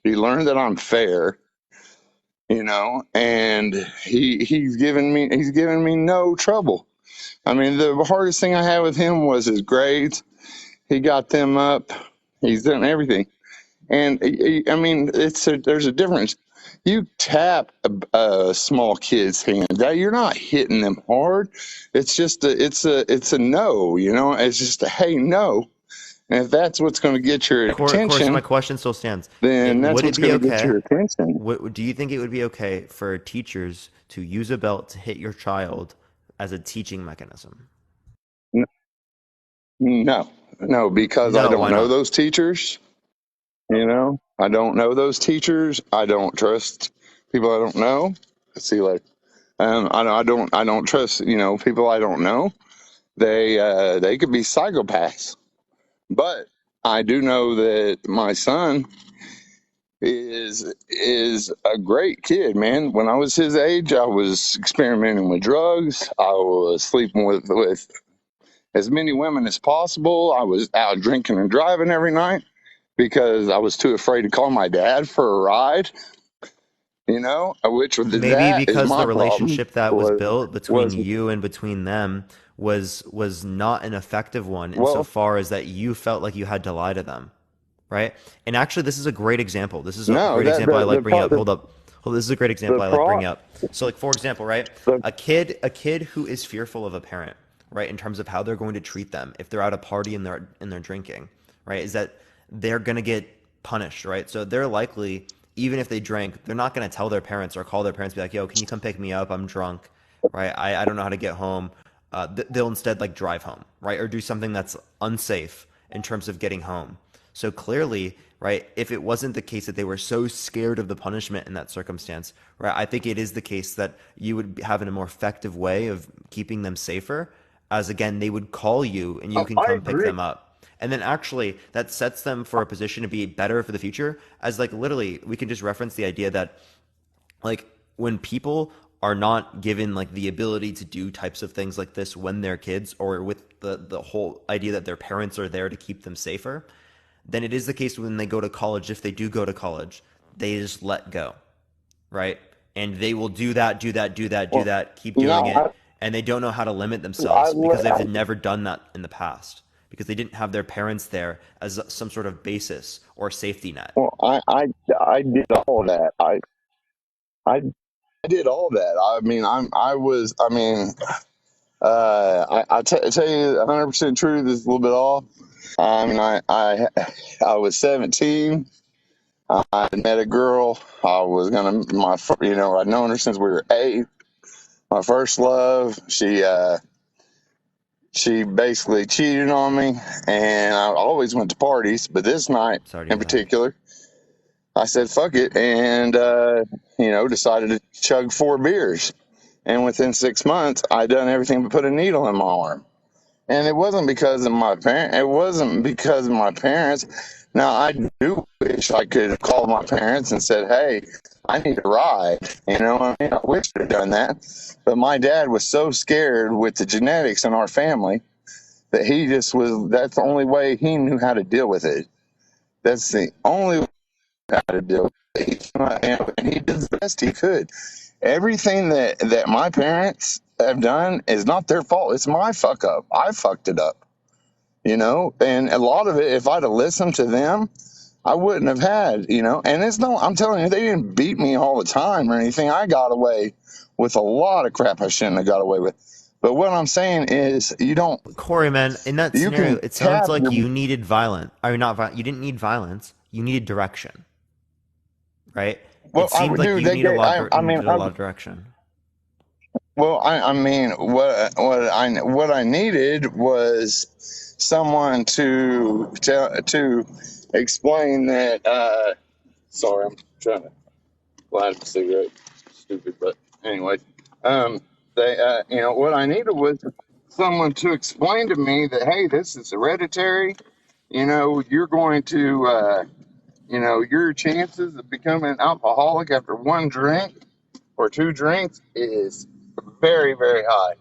He learned that I'm fair, and he's given me no trouble. I mean, the hardest thing I had with him was his grades. He got them up. He's done everything. And I mean, there's a difference. You tap a small kid's hand. You're not hitting them hard. It's a no. It's just a hey no. And if that's what's going to get your Corey, so my attention, question still stands. then that's Would it what's be going to get okay? your attention. Do you think it would be okay for teachers to use a belt to hit your child as a teaching mechanism? N- No, no, because I No, don't why know not? those teachers. I don't know those teachers. I don't trust people I don't know. See, like, I don't trust, people I don't know. They could be psychopaths. But I do know that my son is a great kid, man. When I was his age, I was experimenting with drugs. I was sleeping with as many women as possible. I was out drinking and driving every night because I was too afraid to call my dad for a ride. Which Maybe that is because the my problem. relationship that was Was built between was you and between them was not an effective one well, insofar as that you felt like you had to lie to them, right? And actually, this is a great example. This is a no, great that example I the like the bringing pro- up. Hold up. This is a great the example I like pro bringing up. So, like for example, right? the A kid who is fearful of a parent, right, in terms of how they're going to treat them if they're at a party and they're drinking, right, is that they're gonna get punished, right? So they're likely, even if they drank, they're not gonna tell their parents or call their parents, be like, "Yo, can you come pick me up? I'm drunk, right? I don't know how to get home." They'll instead like drive home, right, or do something that's unsafe in terms of getting home. So clearly, right, if it wasn't the case that they were so scared of the punishment in that circumstance, right, I think it is the case that you would have a more effective way of keeping them safer, as again, they would call you and you oh, can I come pick agree. them up. And then actually that sets them for a position to be better for the future, as like literally we can just reference the idea that like when people are not given like the ability to do types of things like this when they're kids, or with the whole idea that their parents are there to keep them safer, then it is the case when they go to college. If they do go to college, they just let go, right? And they will do that, do that, do that, do Well, that, keep doing no, it, and they don't know how to limit I, themselves because I, they've never done that in the past, because they didn't have their parents there as some sort of basis or safety net. well, I did all that. I did all that. I mean, I was. I mean, tell you 100% true. This is a little bit off. I mean, I was 17. I met a girl. I was gonna I'd known her since we were 8. My first love. She basically cheated on me, and I always went to parties, but this night Sorry to in hear that. particular, I said fuck it, and decided to chug 4 beers. And within 6 months, I done everything but put a needle in my arm. And it wasn't because of my parent. It wasn't because of my parents. Now I do wish I could have called my parents and said, "Hey, I need a ride." I mean, I wish I'd have done that. But my dad was so scared with the genetics in our family that he just was. That's the only way he knew how to deal with it. That's the only way how to deal with it. And he did the best he could. Everything that my parents have done is not their fault. It's my fuck up. I fucked it up. And a lot of it, if I'd have listened to them, I wouldn't have had. And it's no, I'm telling you, they didn't beat me all the time or anything. I got away with a lot of crap I shouldn't have got away with. But what I'm saying is, Corey, man, in that you scenario, can it sounds tap like your, you needed violence. I mean, not violence. You didn't need violence. You needed direction, right? It well, seemed like dude, you they need a gave, lot of I mean, needed a lot of direction. I mean, what I needed was someone to explain that. Sorry, I'm trying to light a cigarette. Stupid, but anyway, they, what I needed was someone to explain to me that, hey, this is hereditary. You're going to, your chances of becoming an alcoholic after one drink or two drinks is very, very high.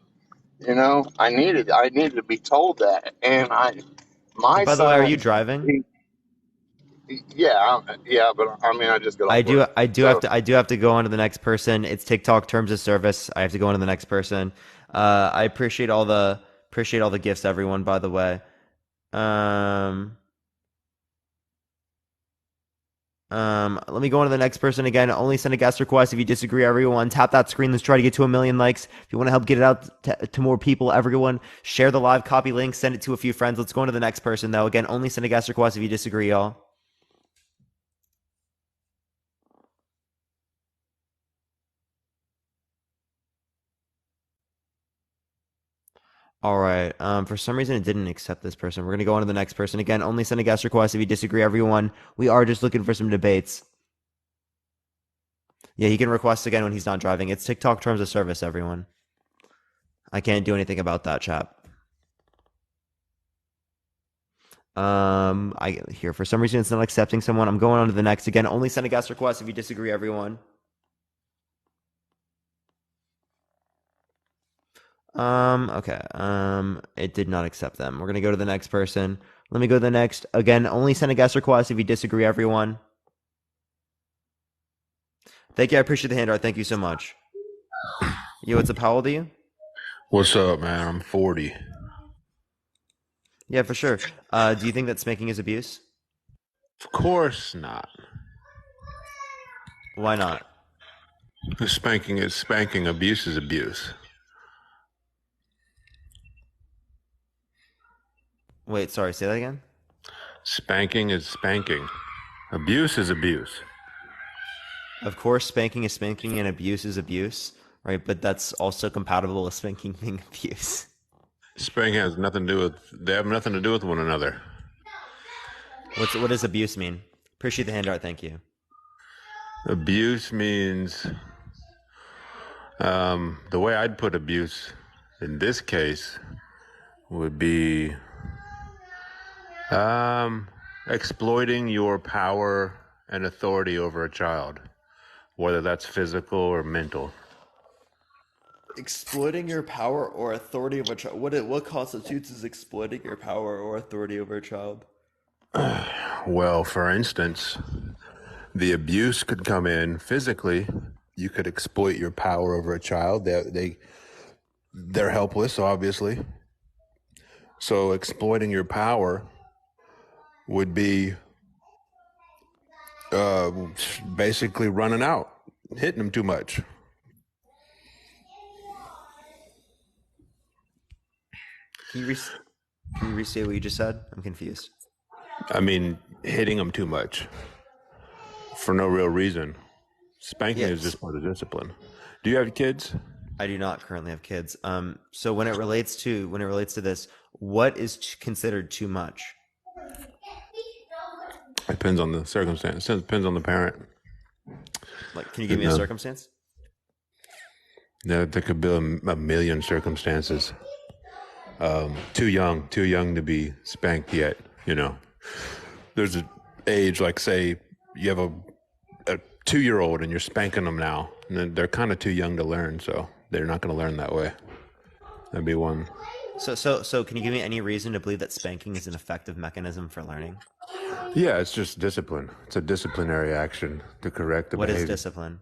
I needed to be told that, and my By the way, are you son, driving? he, Yeah, but I mean, I just got I off do work. So I do have to go on to the next person. It's TikTok terms of service. I have to go on to the next person. I appreciate all the gifts, everyone, by the way. Um Let me go on to the next person again. Only send a guest request if you disagree, everyone. Tap that screen. Let's try to get to 1 million likes. If you want to help get it out to more people, everyone, share the live copy link, send it to a few friends. Let's go on to the next person, though. Again, only send a guest request if you disagree, y'all. All right. For some reason, it didn't accept this person. We're going to go on to the next person. Again, only send a guest request if you disagree, everyone. We are just looking for some debates. Yeah, he can request again when he's not driving. It's TikTok terms of service, everyone. I can't do anything about that, chap. I here for some reason it's not accepting someone. I'm going on to the next again. Only send a guest request if you disagree, everyone. Okay. It did not accept them. We're gonna go to the next person. Let me go to the next. Again, only send a guest request if you disagree, everyone. Thank you. I appreciate the hand art. Thank you so much. Yo, what's up? How old are you? What's up, man? I'm 40. Yeah, for sure. Do you think that spanking is abuse? Of course not. Why not? Spanking is spanking. Abuse is abuse. Wait, sorry, say that again. Spanking is spanking. Abuse is abuse. Of course, spanking is spanking and abuse is abuse, right? But that's also compatible with spanking being abuse. Spanking has nothing to do with. They have nothing to do with one another. What does abuse mean? Appreciate the hand art. Thank you. Abuse means the way I'd put abuse in this case would be exploiting your power and authority over a child, whether that's physical or mental. Exploiting your power or authority over a child. What constitutes as exploiting your power or authority over a child? Well, for instance, the abuse could come in physically. You could exploit your power over a child. They're helpless, obviously. So exploiting your power would be uh, basically running out, hitting them too much. Can you can you restate what you just said? I'm confused. I mean, hitting them too much for no real reason. Spanking is Yes, just part of discipline. Do you have kids? I do not currently have kids. So when it relates to this, what is considered too much? It depends on the circumstance. It depends on the parent. Like, can you give me a No, circumstance? there could be a million circumstances. Too young to be spanked yet. You know, there's an age like say you have a 2-year-old and you're spanking them now, and then they're kind of too young to learn, so they're not going to learn that way. That'd be one. So can you give me any reason to believe that spanking is an effective mechanism for learning? Yeah, it's just discipline. It's a disciplinary action to correct the What is behavior. discipline?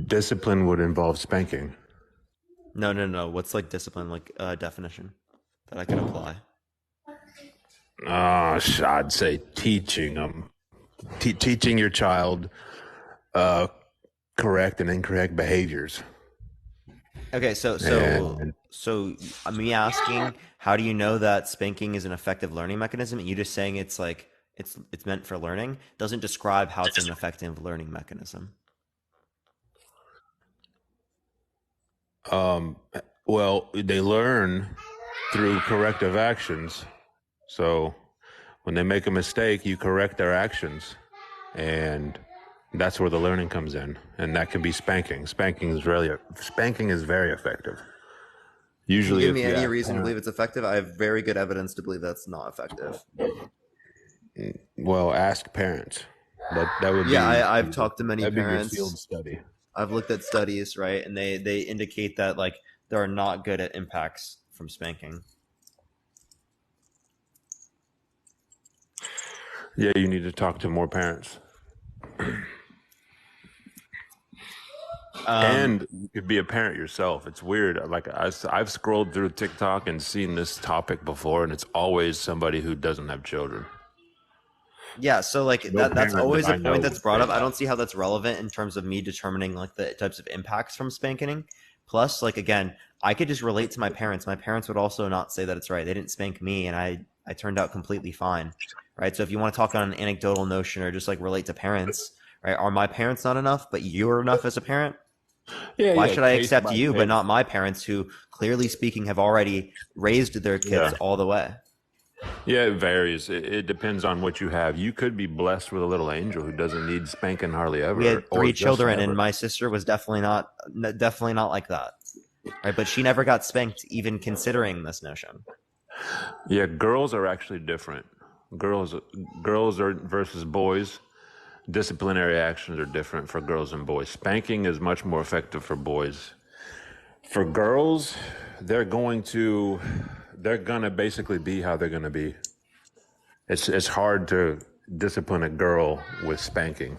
Discipline would involve spanking. No. What's like discipline, like definition that I could apply? I'd say teaching them, teaching your child correct and incorrect behaviors. Okay, And me asking, how do you know that spanking is an effective learning mechanism? And you just saying it's like it's meant for learning doesn't describe how it's an effective learning mechanism. well, they learn through corrective actions. So when they make a mistake, you correct their actions, and that's where the learning comes in, and that can be spanking. Spanking is very effective. Can you Usually, give if me you any ask reason to believe parents, it's effective? I have very good evidence to believe that's not effective. well, ask parents. That would Yeah, be I've talked to many that'd be your field parents. study. I've looked at studies, right, and they indicate that like there are not good at impacts from spanking. Yeah, you need to talk to more parents. And you could be a parent yourself. It's weird. Like I've scrolled through TikTok and seen this topic before, and it's always somebody who doesn't have children. Yeah, so like No that's parent that always a I know point that's would brought say up. I that. don't see how that's relevant in terms of me determining like the types of impacts from spanking. Plus, like again, I could just relate to my parents. My parents would also not say that it's right. They didn't spank me, and I turned out completely fine, right? So if you want to talk on an anecdotal notion or just like relate to parents, right? Are my parents not enough, but you're enough as a parent? Yeah, Why yeah, should I case accept by you, but case. not my parents, who clearly speaking have already raised their kids Yeah. all the way? Yeah, it varies. It depends on what you have. You could be blessed with a little angel who doesn't need spanking hardly We ever, had or three just children, and never. my sister was definitely not like that, right? But she never got spanked, even considering this notion. Yeah, girls are actually different. Girls, girls are versus boys. Disciplinary actions are different for girls and boys. Spanking is much more effective for boys. For girls, they're going to, they're gonna basically be how they're gonna be. It's hard to discipline a girl with spanking.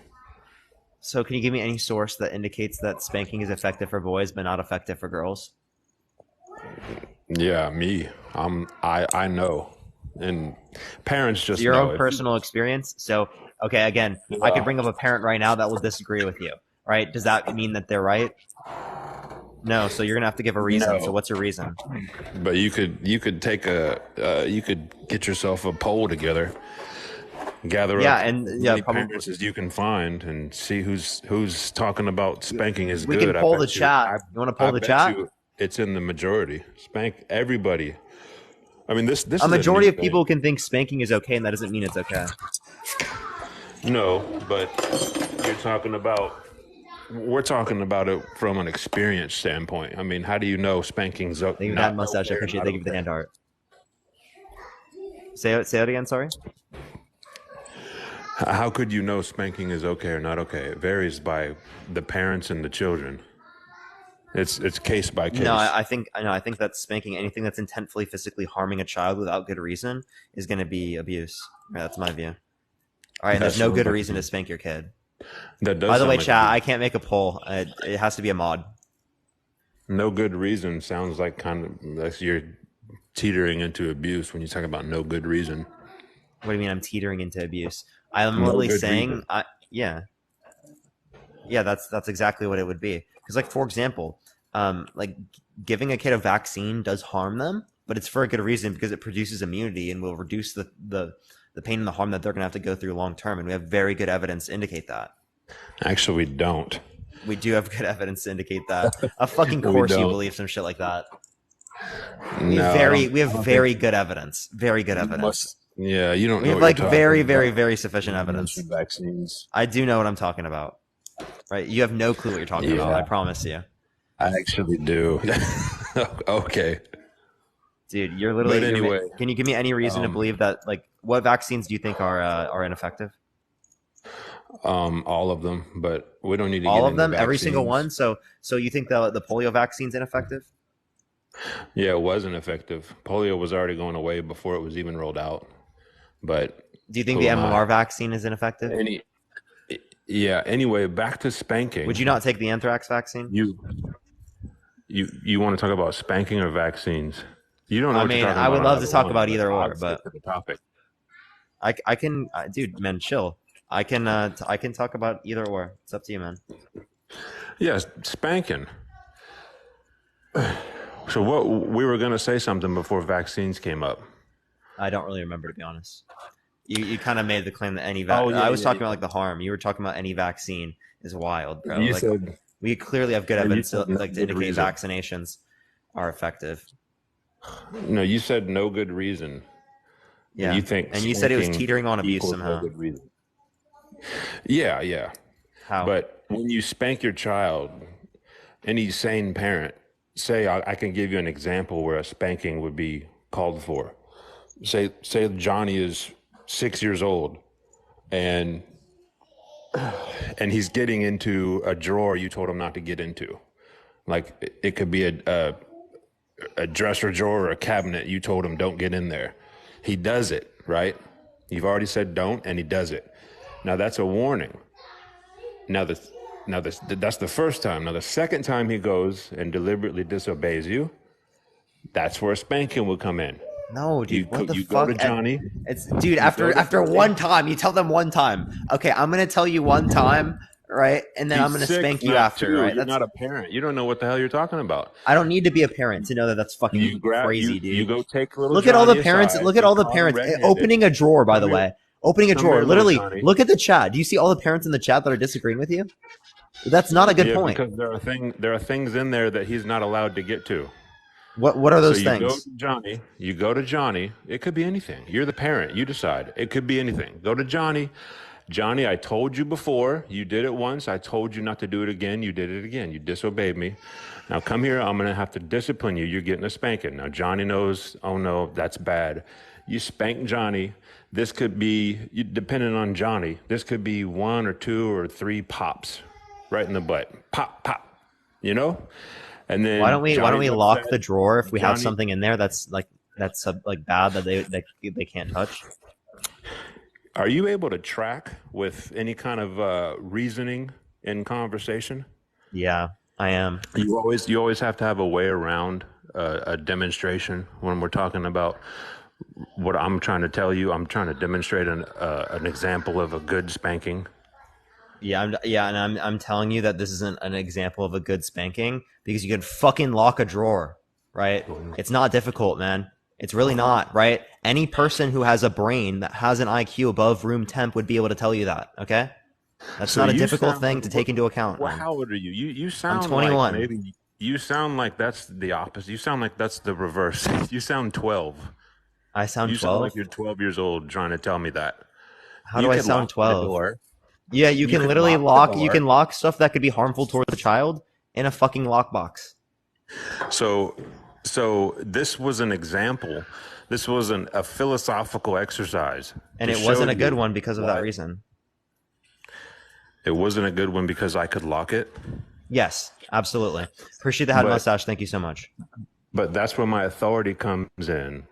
So, can you give me any source that indicates that spanking is effective for boys but not effective for girls? Yeah, me. I know, and parents So, just your own know. If personal experience. So, okay, again, I could yeah, bring up a parent right now that will disagree with you, right? Does that mean that they're right? No. So, you're gonna have to give a reason. So, no, what's your reason? but you could take a you could get yourself a poll together, gather Yeah, up as and yeah, many probably parents as you can find, and see who's talking about spanking is we can good. pull the chat. You want to I pull the bet chat? you it's in the majority. Spank everybody. I mean, this A is a new majority of thing. people can think spanking is okay, and that doesn't mean it's okay. No, but you're talking about we're talking about it from an experience standpoint. I mean, how do you know spanking's Thank you for that not mustache. okay I or appreciate it. not Thank you for the okay? hand art. Say it again. Sorry. How could you know spanking is okay or not okay? It varies by the parents and the children. It's case by No, case. I think that spanking anything that's intentfully physically harming a child without good reason is going to be abuse. Right, that's my view. All right, and That there's no sounds good like reason to spank your kid. that By does the way, sound like chat, abuse. I can't make a poll. It has to be a mod. No good reason sounds like kind of like you're teetering into abuse when you talk about no good reason. What do you mean I'm teetering into abuse? I'm No literally good saying, reason. yeah, yeah, that's exactly what it would be. Because, like, for example, like giving a kid a vaccine does harm them, but it's for a good reason because it produces immunity and will reduce the pain and the harm that they're going to have to go through long term. And we have very good evidence to indicate that. Actually, we don't. We do have good evidence to indicate that. Of fucking We course you don't. believe some shit like that. No, I don't. We have I don't think very good evidence. Very good you evidence. must. Yeah, you don't We know have what you're like talking about. very sufficient You evidence. mentioned vaccines. I do know what I'm talking about. Right? You have no clue what you're talking about. I Yeah, promise you. I actually do. Okay, Dude, you're but literally anyway, can you give me any reason to um, believe that, like, what vaccines do you think are ineffective? all of them. But we don't need to All get of into them? Every single vaccines. one? So you think the polio vaccine's ineffective? Yeah, it wasn't effective. Polio was already going away before it was even rolled out. But Do you think who the am I? MMR vaccine is ineffective? Any Yeah. Anyway, back to Would spanking. you not take the anthrax vaccine? You you want to talk about spanking or vaccines? You don't know I what you're mean, talking I about would on love to either talk one, about but either I'll or, stick but to the topic. I can, dude, man, chill. I can talk about either or. It's up to you, man. Yes, spanking. So what we were going to say something before vaccines came up. I don't really remember, to be honest. You kind of made the claim that Oh yeah, I was yeah, talking about yeah. like the harm. You were talking about any vaccine is wild, bro. You Like, said we clearly have good no, you evidence said no to good indicate reason. vaccinations are effective. No, you said no good reason, and you Yeah, think and you said it was spanking teetering on abuse equals no somehow. good reason. Yeah, yeah. How? But when you spank your child, any sane parent, say I can give you an example where a spanking would be called for. Say Johnny is 6 years old and he's getting into a drawer you told him not to get into. Like it could be a dresser drawer or a cabinet you told him don't get in there. He does it, right? You've already said don't, and he does it. Now that's a warning. That's the first time. Now the second time he goes and deliberately disobeys you, that's where a spanking will come in. No, dude, what the You fuck? go to Johnny. It's dude. After one time, you tell them one time. Okay, I'm gonna tell you one time, right? And then I'm gonna spank you after, right? You're not a parent. You don't know what the hell you're talking about. I don't need to be a parent to know that that's fucking crazy, dude. You go take little. Look at all the parents. Look at all the parents opening a drawer. By the way, opening a drawer. Literally, look at the chat. Do you see all the parents in the chat that are disagreeing with you? That's not a good point. Because there are things in there that he's not allowed to get to. What are those things? You go to Johnny. It could be anything. You're the parent. You decide. It could be anything. Go to Johnny. Johnny, I told you before. You did it once. I told you not to do it again. You did it again. You disobeyed me. Now come here. I'm going to have to discipline you. You're getting a spanking. Now Johnny knows, oh no, that's bad. You spank Johnny. This could be, depending on Johnny, this could be 1 or 2 or 3 pops right in the butt. Pop, pop. You know? And then why don't we lock the drawer if we have something in there that's bad that they can't touch? Are you able to track with any kind of reasoning in conversation? Yeah, I am. You always have to have a way around a demonstration when we're talking about what I'm trying to tell you. I'm trying to demonstrate an example of a good spanking. And I'm telling you that this isn't an example of a good spanking because you can fucking lock a drawer, right? It's not difficult, man. It's really not, right? Any person who has a brain that has an IQ above room temp would be able to tell you that, okay? That's not a difficult thing to take into account. Well, how old are you? You sound I'm 21. Like maybe you sound like that's the opposite. You sound like that's the reverse. You sound 12. I sound 12? You sound like you're 12 years old trying to tell me that. How do I sound 12? Yeah, you can literally lock stuff that could be harmful towards the child in a fucking lockbox. So this was an example. This was a philosophical exercise. And it wasn't a good one because of that reason. It wasn't a good one because I could lock it? Yes, absolutely. Appreciate the hat mustache. Thank you so much. But that's where my authority comes in.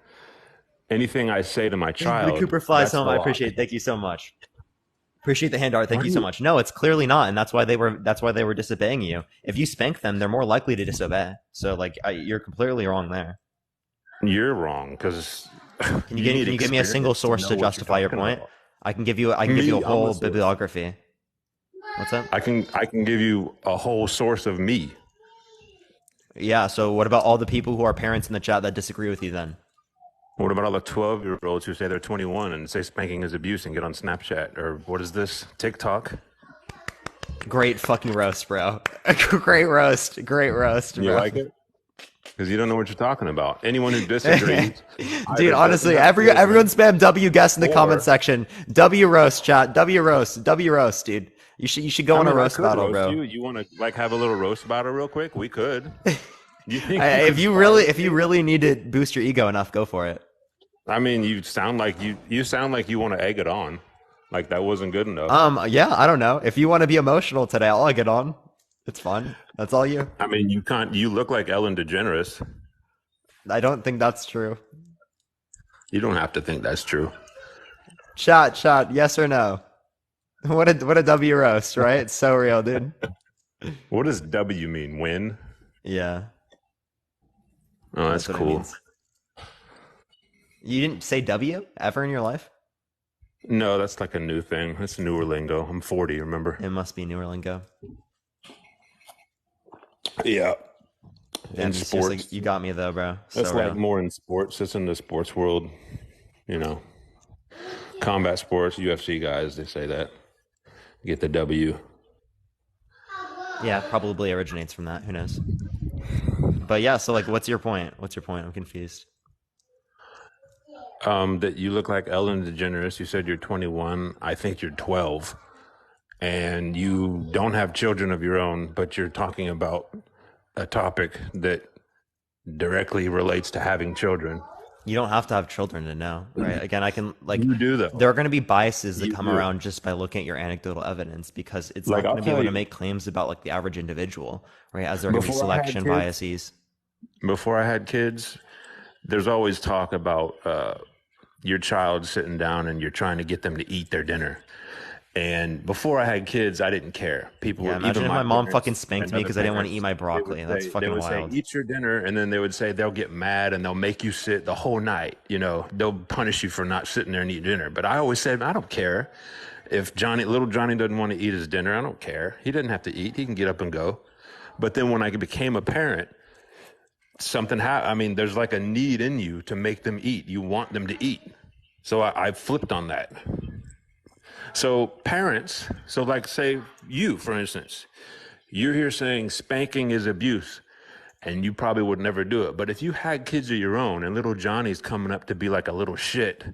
Anything I say to my child. The Cooper flies home. I appreciate it. Thank you so much. Appreciate the hand art. Thank you so much. No, it's clearly not, and that's why they were disobeying you. If you spank them, they're more likely to disobey. So, you're completely wrong there. You're wrong because. Can you give me a single source to justify your point? I can give you a whole bibliography. What's that? I can give you a whole source of me. Yeah. So, what about all the people who are parents in the chat that disagree with you then? What about all the 12-year-olds who say they're 21 and say spanking is abuse and get on Snapchat or what is this, TikTok? Great fucking roast, bro. Great roast, bro. You like it? Because you don't know what you're talking about. Anyone who disagrees, dude. Honestly, everyone spam W guess in the comment section. W roast, chat. W roast, dude. You should go on a roast battle, bro. You want to have a little roast battle real quick? We could. If you really need to boost your ego enough, go for it. I mean, you sound like you want to egg it on. Like that wasn't good enough. Yeah, I don't know. If you want to be emotional today, I'll egg it on. It's fun. That's all you. I mean, you look like Ellen DeGeneres. I don't think that's true. You don't have to think that's true. Chat, yes or no? What a W roast, right? It's so real, dude. What does W mean? Win? Yeah. Oh, that's cool. You didn't say W ever in your life? No, that's like a new thing. That's newer lingo. I'm 40, remember? It must be newer lingo. Yeah. In sports. You got me though, bro. That's more in sports. It's in the sports world. Combat sports, UFC guys, they say that. Get the W. Yeah, probably originates from that. Who knows? But yeah, so what's your point? I'm confused. That you look like Ellen DeGeneres. You said you're 21. I think you're 12. And you don't have children of your own, but you're talking about a topic that directly relates to having children. You don't have to have children to know, right? Again, I can You do though. There are going to be biases that come around just by looking at your anecdotal evidence because it's not going to be able to make claims about the average individual, right? As there are going to be selection biases. Before I had kids, there's always talk about your child sitting down and you're trying to get them to eat their dinner. And before I had kids, I didn't care. People Yeah, would, even imagine if my my mom fucking parents spanked and me other because I didn't want to eat parents, my they would broccoli. That's say, they fucking would say, wild. eat your dinner. And then they would say, they'll get mad and they'll make you sit the whole night. You know, they'll punish you for not sitting there and eating dinner. But I always said, I don't care. If little Johnny doesn't want to eat his dinner, I don't care. He doesn't have to eat. He can get up and go. But then when I became a parent, something happened. I mean, there's like a need in you to make them eat. You want them to eat. So I flipped on that. So parents, so like say you, for instance, you're here saying spanking is abuse and you probably would never do it. But if you had kids of your own and little Johnny's coming up to be like a little shit,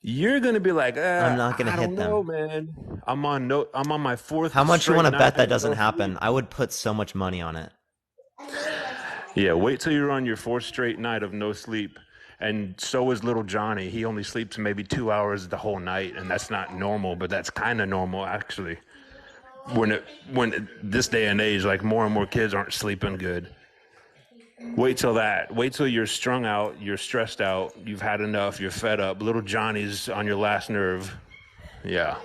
you're going to be like, I'm not gonna I don't hit know, them. man. I'm on my fourth How much you want straight to night bet that of doesn't no happen? sleep. I would put so much money on it. Yeah, wait till you're on your fourth straight night of no sleep. And so is little Johnny. He only sleeps maybe 2 hours the whole night, and that's not normal, but that's kind of normal actually. When this day and age, like more and more kids aren't sleeping good. Wait till that. Wait till you're strung out, you're stressed out, you've had enough, you're fed up. Little Johnny's on your last nerve. Yeah,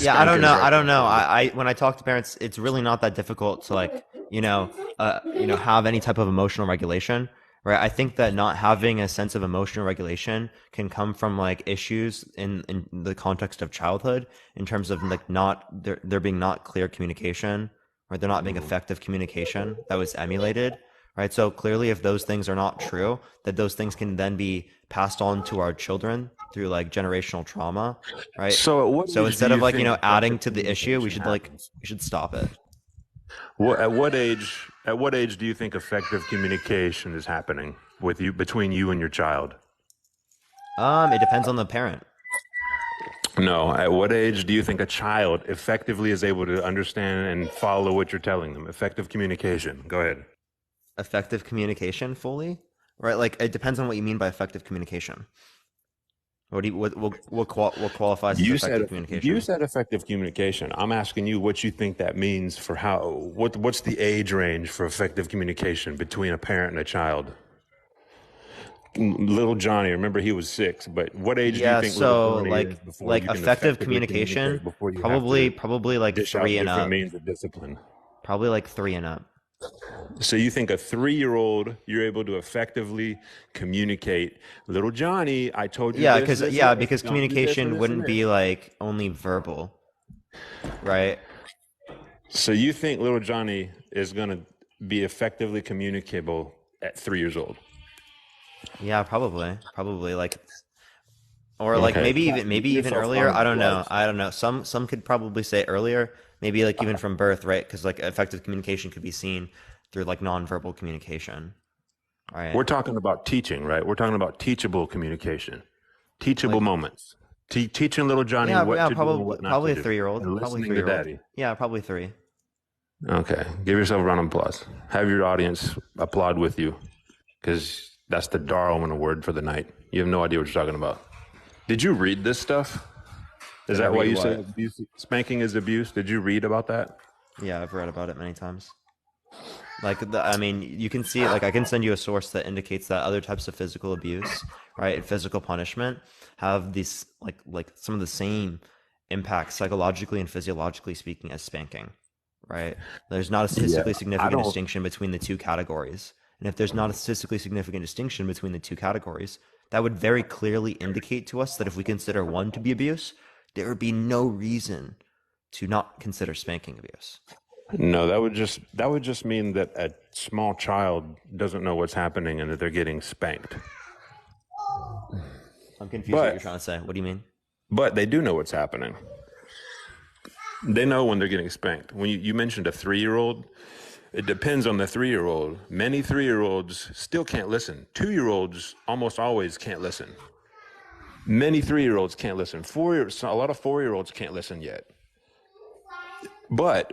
Yeah, I don't spanking's know. I right don't there know. for you. I when I talk to parents, it's really not that difficult to like, have any type of emotional regulation, right? I think that not having a sense of emotional regulation can come from like issues in the context of childhood, in terms of like not there being not clear communication, right? There not being effective communication that was emulated, right? So clearly, if those things are not true, that those things can then be passed on to our children through like generational trauma, right? So at what So age do instead of you like, think adding effective to the issue, communication happens? we should stop it. At what age do you think effective communication is happening with you, between you and your child? It depends on the parent. No, at what age do you think a child effectively is able to understand and follow what you're telling them? Effective communication. Go ahead. Effective communication fully, right? Like it depends on what you mean by effective communication. What do you what qualifies as You said effective you communication? said effective communication. I'm asking you what you think that means for what's the age range for effective communication between a parent and a child? Little Johnny, remember he was 6, but what age do you Yeah, think little so Johnny is before like you can effective effectively communication, communicate, before you have to probably like dish three out and different up. means of discipline? Probably like three and up. So you think a 3-year-old, you're able to effectively communicate, little Johnny, I told you Yeah, this, because this, yeah, this. because Don't do this and communication this and wouldn't be this. like only verbal, right? So you think little Johnny is going to be effectively communicable at 3 years old? Yeah, probably like, or like Okay. maybe Give even yourself a earlier. round of applause. I don't know. Some could probably say earlier, maybe like even from birth, right? Because like effective communication could be seen through like nonverbal communication, right? We're talking about teaching, right? We're talking about teachable communication, teachable Like moments, teaching little Johnny what to do and what not to probably a do, 3-year-old, and probably listening to 3-year-old. daddy. Yeah, probably three. Okay. Give yourself a round of applause. Have your audience applaud with you, because that's the Darwin award for the night. You have no idea what you're talking about. Did you read this stuff? Is Did I that why read you say what? spanking is abuse? Did you read about that? Yeah, I've read about it many times. Like I mean, you can see like I can send you a source that indicates that other types of physical abuse, right, and physical punishment have these like some of the same impacts psychologically and physiologically speaking as spanking, right? There's not a Yeah. statistically I significant don't. distinction between the two categories. And if there's not a statistically significant distinction between the two categories, that would very clearly indicate to us that if we consider one to be abuse, there would be no reason to not consider spanking abuse. No, that would just mean that a small child doesn't know what's happening and that they're getting spanked. I'm confused what you're But trying to say. What do you mean? but they do know what's happening. They know when they're getting spanked. When you mentioned a 3-year-old, it depends on the 3-year-old. Many 3-year-olds still can't listen. 2-year-olds almost always can't listen. Many 3-year-olds can't listen. A lot of 4-year-olds can't listen yet. But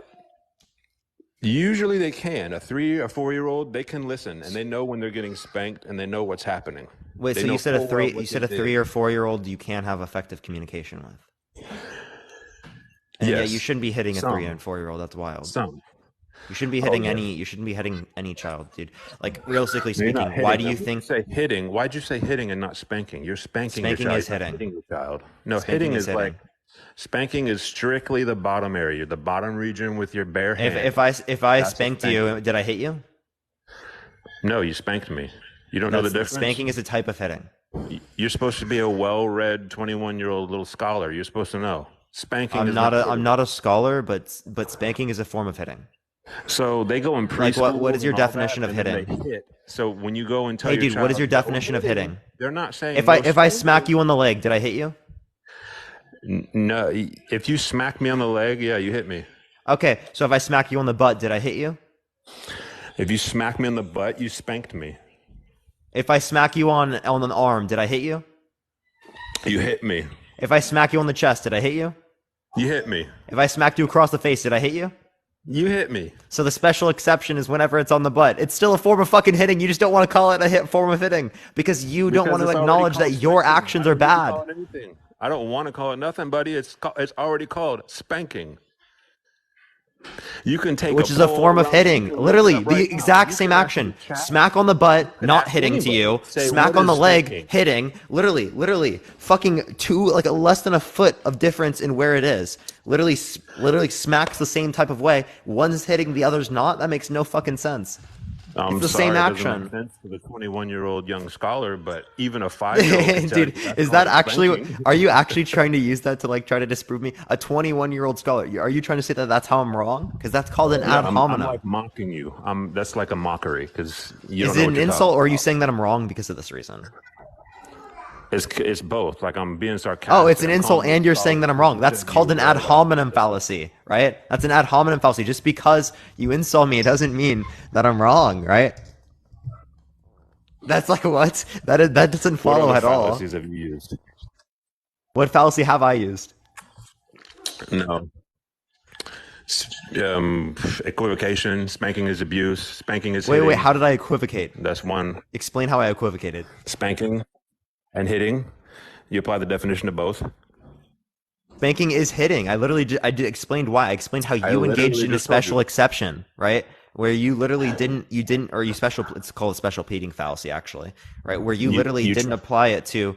usually they can. A 4-year-old, they can listen and they know when they're getting spanked and they know what's happening. Wait, They so know full well you what they said a did. 3 or 4-year-old you can't have effective communication with. And yet you Yes, shouldn't be hitting a 3 some, and 4-year-old. That's wild. some. You shouldn't be hitting any. You shouldn't be hitting any child, dude. Like realistically No, you're not speaking, why hitting do you them. think Say hitting. Why'd you say hitting and not spanking? You're spanking your spanking child. is You're not hitting? hitting your child. No, Spanking hitting is is like hitting. spanking is strictly the bottom area, the bottom region with your bare hand. If I That's a spanked spanking. you, did I hit you? No, you spanked me. You don't know the difference? Spanking is a type of hitting. You're supposed to be a well-read 21-year-old little scholar. You're supposed to know. Spanking is not I'm not a scholar, but spanking is a form of hitting. So they go in preschool. Like what is your and all definition that, of and then hitting? they hit. So when you go and tell Hey, your dude, child, what is your "No definition of hitting? They're not saying If no I smack spanking. you on the leg, did I hit you? No, if you smack me on the leg, yeah, you hit me. Okay, so if I smack you on the butt, did I hit you? If you smack me on the butt, you spanked me. If I smack you on an arm, did I hit you? You hit me. If I smack you on the chest, did I hit you? You hit me. If I smacked you across the face, did I hit you? You hit me. So the special exception is whenever it's on the butt. It's still a form of fucking hitting. You just don't want to call it a form of hitting because you don't want to Because it's already acknowledge called that your spanking. actions I are don't need to bad. call it anything. I don't want to call it nothing, buddy. It's already called spanking. You can take Which is a pole form of around, you hitting. can look it Literally, up the right now. exact You same can action. actually chat. Smack on the butt, not ask hitting to anybody. you. Say, Smack what on the is leg, spanking? hitting. Literally, fucking like a less than a foot of difference in where it is. Literally smacks the same type of way. One's hitting, the other's not. That makes no fucking sense. I'm It's the sorry, same it doesn't action. make sense to the 21-year-old young scholar, but even a 5-year-old can tell Dude, you that's is that called actually? spanking. Are you actually trying to use that to like try to disprove me? A 21-year-old scholar. Are you trying to say that that's how I'm wrong? Because that's called an Yeah, ad I'm hominem. like mocking you. That's like a mockery because you Is don't know it what an you're insult, talking or are you about. saying that I'm wrong because of this reason? It's both. Like I'm being sarcastic. Oh, it's an I'm insult, calling you and you're saying that I'm wrong. That's called an ad hominem fallacy, right? That's an ad hominem fallacy. Just because you insult me, it doesn't mean that I'm wrong, right? That's like what? That doesn't What follow other at all. fallacies have you used? What fallacy have I used? No. Equivocation. Spanking is abuse. Spanking is Wait, hitting. how did I equivocate? That's one. Explain how I equivocated. Spanking and hitting. You apply the definition to both. Spanking is hitting. I explained why. I explained how you engaged literally in a just told special you. exception, right? Where you literally it's called a special pleading fallacy, actually, right? Where you literally didn't apply it to,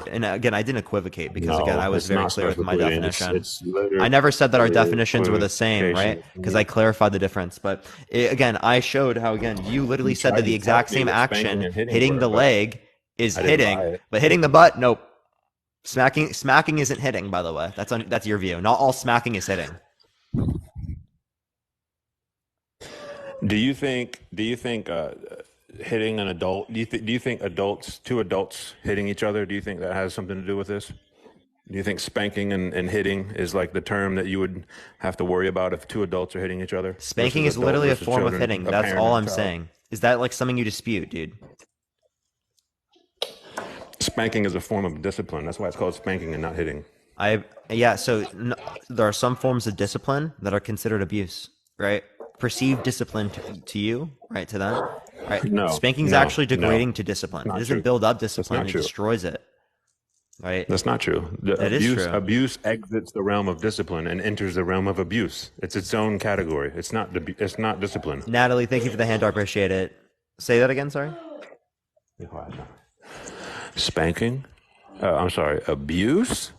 and again, I didn't equivocate because again, I was it's very not clear with my special pleading. definition. It's literally I never said that our definitions were the same, right? equivocation. Because I clarified the difference. But again, I showed how, again, you literally said tried that the to exact tell me same what spanking action, and hitting hitting were, the but leg, is I didn't buy hitting, it. but hitting the butt, nope. Smacking isn't hitting, by the way. That's your view. Not all smacking is hitting. Do you think hitting an adult? Do you think two adults hitting each other? Do you think that has something to do with this? Do you think spanking and hitting is like the term that you would have to worry about if two adults are hitting each other? Spanking versus is literally a versus form of children, hitting. a That's parent all and I'm child? saying. Is that like something you dispute, dude? Spanking is a form of discipline. That's why it's called spanking and not hitting. There are some forms of discipline that are considered abuse, right? Perceived discipline to you, right? To them, right? No, Spanking is no, actually no. degrading to discipline. It Not doesn't true. build up discipline. not It true. destroys it, right? That's not true. That is true. Abuse exits the realm of discipline and enters the realm of abuse. It's its own category. It's not discipline. Natalie, thank you for the hand. I appreciate it. Say that again. Sorry. Spanking? I'm sorry, abuse?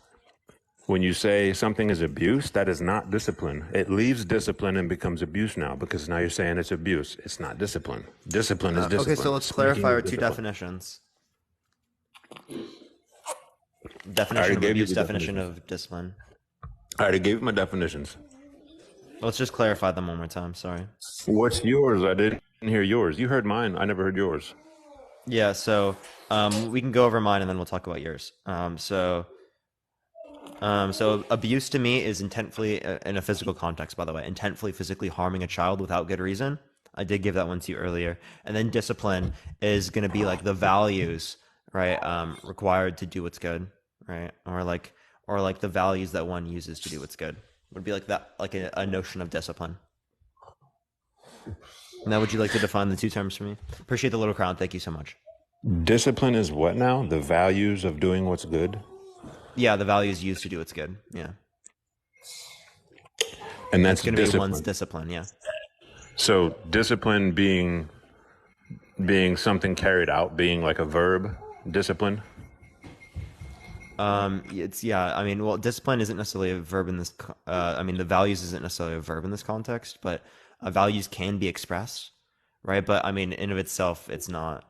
When you say something is abuse, that is not discipline. It leaves discipline and becomes abuse now because now you're saying it's abuse. It's not discipline. Discipline is discipline. Okay, so let's Spanking clarify is our two discipline. definitions. I Definition already of gave you abuse, the definition definitions. of discipline. I already gave you my definitions. Let's just clarify them one more time. Sorry. What's yours? I didn't hear yours. You heard mine. I never heard yours. Yeah, so we can go over mine and then we'll talk about yours. So abuse to me is intentfully, in a physical context, by the way, intentfully physically harming a child without good reason. I did give that one to you earlier. And then discipline is going to be like the values, right, required to do what's good, right, or like the values that one uses to do what's good. Would be like that, like a notion of discipline. Now, would you like to define the two terms for me? Appreciate the little crown. Thank you so much. Discipline is what now? The values of doing what's good? Yeah, the values used to do what's good. Yeah. And that's It's going to be discipline. one's discipline. Yeah. So discipline being something carried out, being like a verb, discipline. It's yeah. I mean, well, discipline isn't necessarily a verb in this. I mean, the values isn't necessarily a verb in this context, but values can be expressed, right? But I mean, in of itself, it's not,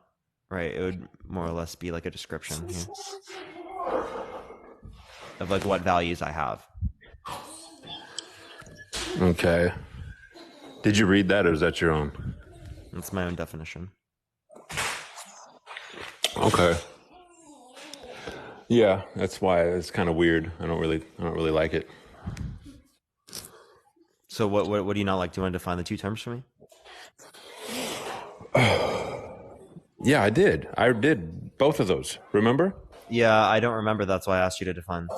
right? It would more or less be like a description here of like what values I have. Okay. Did you read that, or is that your own? That's my own definition. Okay. Yeah, that's why it's kind of weird. I don't really like it. So what do you not like? Do you want to define the two terms for me? Yeah, I did. I did both of those. Remember? Yeah, I don't remember. That's why I asked you to define.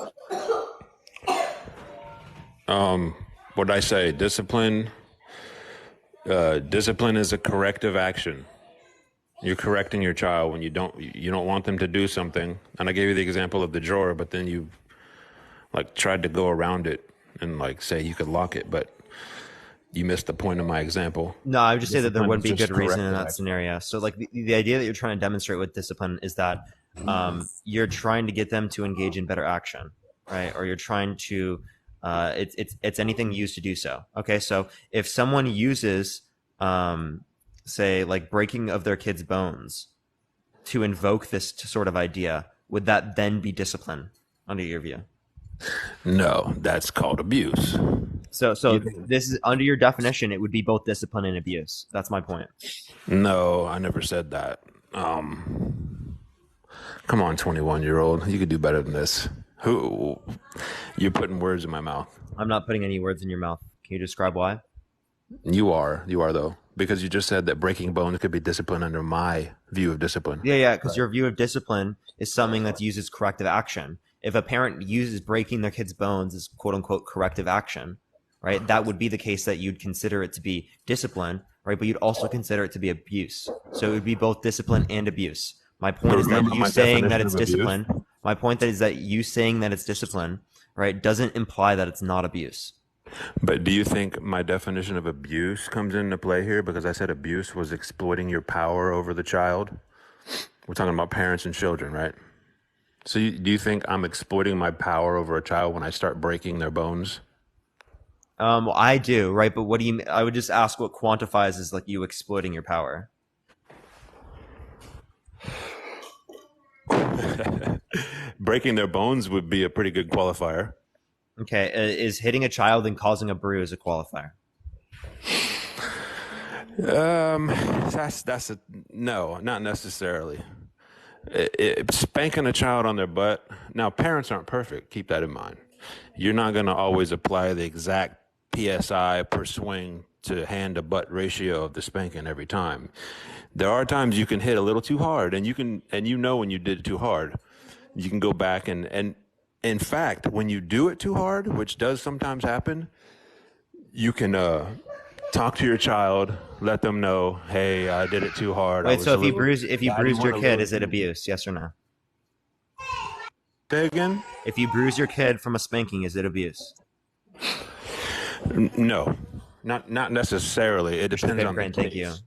What did I say? Discipline. Discipline is a corrective action. You're correcting your child when you don't want them to do something. And I gave you the example of the drawer, but then you like tried to go around it and like say you could lock it, but you missed the point of my example. No, I would just say that there Discipline wouldn't is be just good reason in corrective that action. scenario. So like the idea that you're trying to demonstrate with discipline is that you're trying to get them to engage in better action, right? Or you're trying to it's anything used to do so. Okay, so if someone uses say like breaking of their kid's bones to invoke this sort of idea, would that then be discipline under your view? No, that's called abuse. So this is under your definition, it would be both discipline and abuse. That's my point. No, I never said that. Come on, 21-year-old. You could do better than this. Who? You're putting words in my mouth. I'm not putting any words in your mouth. Can you describe why? You are though, because you just said that breaking bones could be discipline under my view of discipline. Yeah, because your view of discipline is something that uses corrective action. If a parent uses breaking their kid's bones as quote unquote corrective action, right, that would be the case that you'd consider it to be discipline, right? But you'd also consider it to be abuse. So it would be both discipline and abuse. My point is that Remember you my saying that definition it's of abuse? discipline. My point is that you saying that it's discipline, right, doesn't imply that it's not abuse. But do you think my definition of abuse comes into play here? Because I said abuse was exploiting your power over the child. We're talking about parents and children, right? So do you think I'm exploiting my power over a child when I start breaking their bones? I do, right? But what do you? I would just ask what quantifies as like you exploiting your power. Breaking their bones would be a pretty good qualifier. Okay, is hitting a child and causing a bruise a qualifier? That's a no, not necessarily. Spanking a child on their butt. Now, parents aren't perfect. Keep that in mind. You're not going to always apply the exact PSI per swing to hand to butt ratio of the spanking every time. There are times you can hit a little too hard, and you know when you did it too hard. You can go back and in fact, when you do it too hard, which does sometimes happen, you can talk to your child, let them know, hey, I did it too hard. Wait, so if you bruised your kid, is it abuse? Yes or no? Say again? If you bruise your kid from a spanking, is it abuse? No, not necessarily. It depends Okay, on great, the thank you. case.